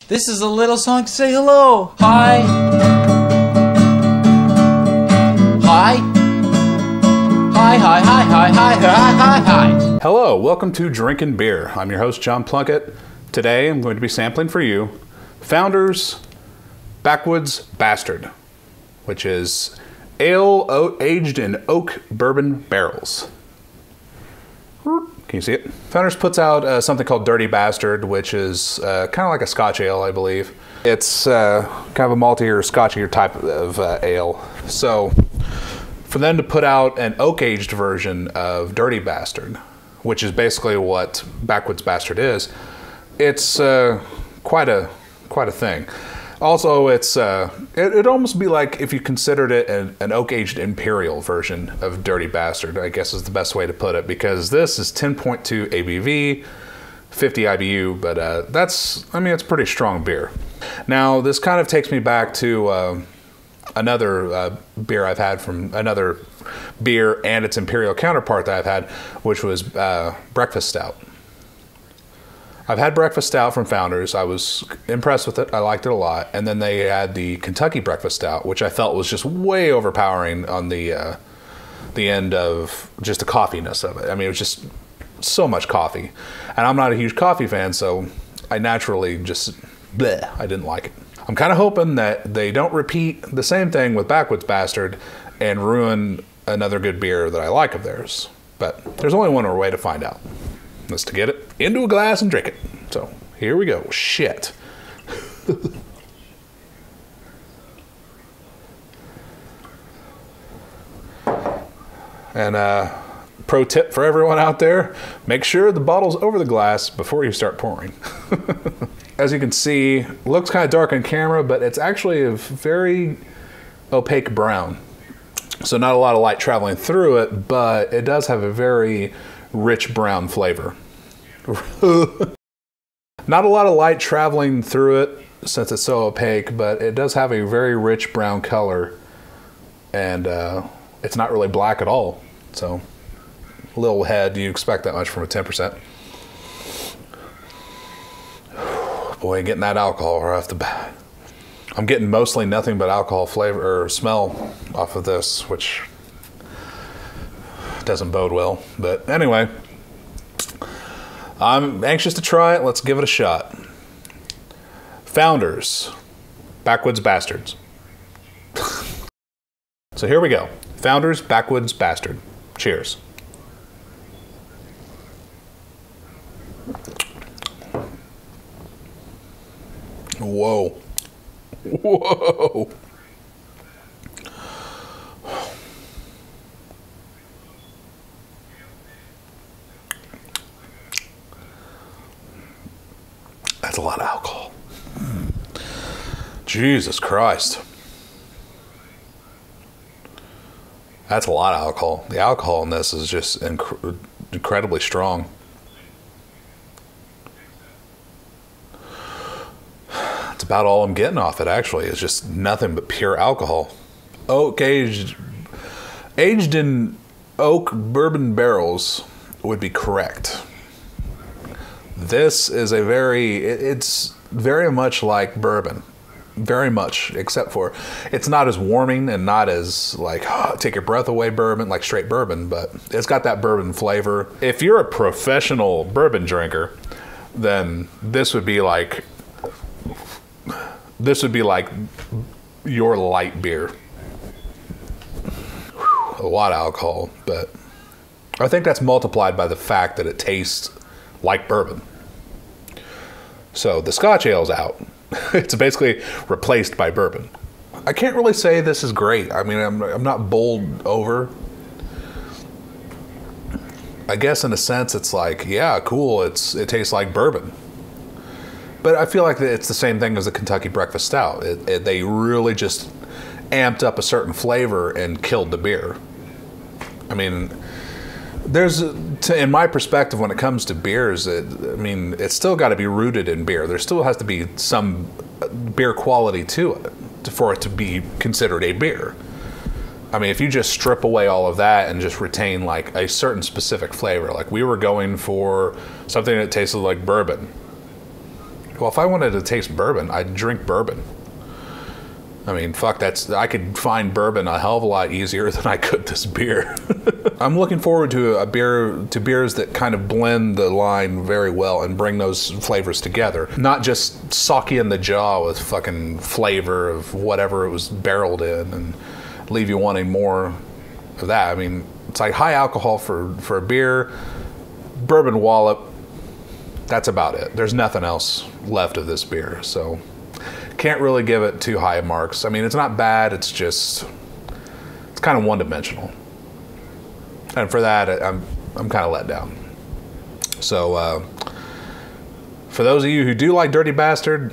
This is a little song to say hello. Hi. Hi. Hi, hi, hi, hi, hi, hi, hi, hi. Hello, welcome to Drinkin' Beer. I'm your host, John Plunkett. Today I'm going to be sampling for you Founder's Backwoods Bastard, which is ale aged in oak bourbon barrels. Can you see it? Founders puts out something called Dirty Bastard, which is kind of like a Scotch ale, I believe. It's kind of a maltier, Scotchier type of ale. So for them to put out an oak-aged version of Dirty Bastard, which is basically what Backwoods Bastard is, it's quite a thing. Also, it'd almost be like if you considered it an oak-aged imperial version of Dirty Bastard, I guess is the best way to put it, because this is 10.2 ABV, 50 IBU, but it's a pretty strong beer. Now, this kind of takes me back to another beer I've had from another beer and its imperial counterpart that I've had, which was Breakfast Stout. I've had Breakfast Stout from Founders. I was impressed with it. I liked it a lot. And then they had the Kentucky Breakfast Stout, which I felt was just way overpowering on the end of just the coffeeness of it. I mean, it was just so much coffee. And I'm not a huge coffee fan, so I naturally just, bleh, I didn't like it. I'm kind of hoping that they don't repeat the same thing with Backwoods Bastard and ruin another good beer that I like of theirs. But there's only one more way to find out. That's to get it into a glass and drink it. So here we go. Shit. And pro tip for everyone out there, make sure the bottle's over the glass before you start pouring. As you can see, it looks kind of dark on camera, but it's actually a very opaque brown. So not a lot of light traveling through it, but it does have a very rich brown flavor. Not a lot of light traveling through it since it's so opaque, but it does have a very rich brown color, and it's not really black at all. So a little head, you expect that much from a 10%. Boy, getting that alcohol right off the bat. I'm getting mostly nothing but alcohol flavor or smell off of this, which doesn't bode well. But anyway, I'm anxious to try it. Let's give it a shot. Founders, Backwoods Bastards. So here we go. Founders, Backwoods Bastard. Cheers. Whoa. Whoa. That's a lot of alcohol. Jesus Christ. That's a lot of alcohol. The alcohol in this is just incredibly strong. That's about all I'm getting off it, actually. It's just nothing but pure alcohol. Oak aged in oak bourbon barrels would be correct. This is it's very much like bourbon. Very much, except for it's not as warming and not as like take your breath away bourbon, like straight bourbon, but it's got that bourbon flavor. If you're a professional bourbon drinker, then this would be like your light beer. A lot of alcohol, but I think that's multiplied by the fact that it tastes like bourbon. So the Scotch ale's out. It's basically replaced by bourbon. I can't really say this is great. I mean, I'm not bowled over. I guess in a sense it's like, yeah, cool, it tastes like bourbon. But I feel like it's the same thing as the Kentucky Breakfast Stout. They really just amped up a certain flavor and killed the beer. I mean, in my perspective, when it comes to beers, it's still got to be rooted in beer. There still has to be some beer quality to it for it to be considered a beer. I mean, if you just strip away all of that and just retain like a certain specific flavor, like we were going for something that tasted like bourbon, Well, if I wanted to taste bourbon, I'd drink bourbon. I mean, fuck, I could find bourbon a hell of a lot easier than I could this beer. I'm looking forward to beers that kind of blend the line very well and bring those flavors together. Not just sock you in the jaw with fucking flavor of whatever it was barreled in and leave you wanting more of that. I mean, it's like high alcohol for a beer, bourbon wallop, that's about it. There's nothing else left of this beer, so can't really give it too high marks. I mean, it's not bad, it's kind of one-dimensional. And for that, I'm kind of let down. So, for those of you who do like Dirty Bastard,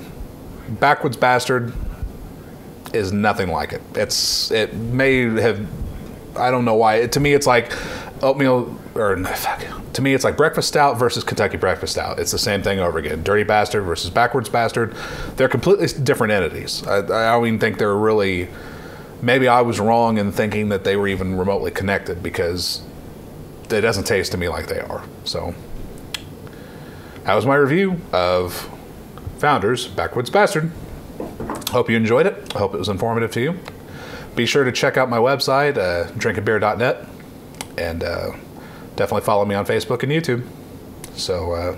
Backwoods Bastard is nothing like it. It may have, I don't know why. To me, it's like oatmeal, or fuck. To me, it's like breakfast stout versus Kentucky breakfast stout. It's the same thing over again. Dirty Bastard versus Backwoods Bastard. They're completely different entities. I don't even think they're really, maybe I was wrong in thinking that they were even remotely connected, because it doesn't taste to me like they are. So that was my review of Founders Backwoods Bastard. Hope you enjoyed it. I hope it was informative to you. Be sure to check out my website, drinkinbeer.net, and definitely follow me on Facebook and YouTube. So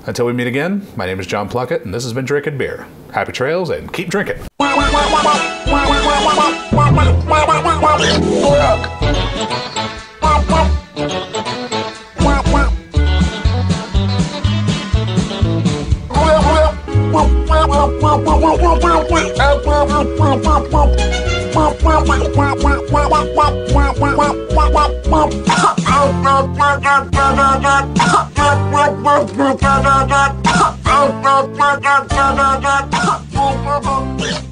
until we meet again, my name is John Plunkett, and this has been Drinkin' Beer. Happy trails, and keep drinking. Oh,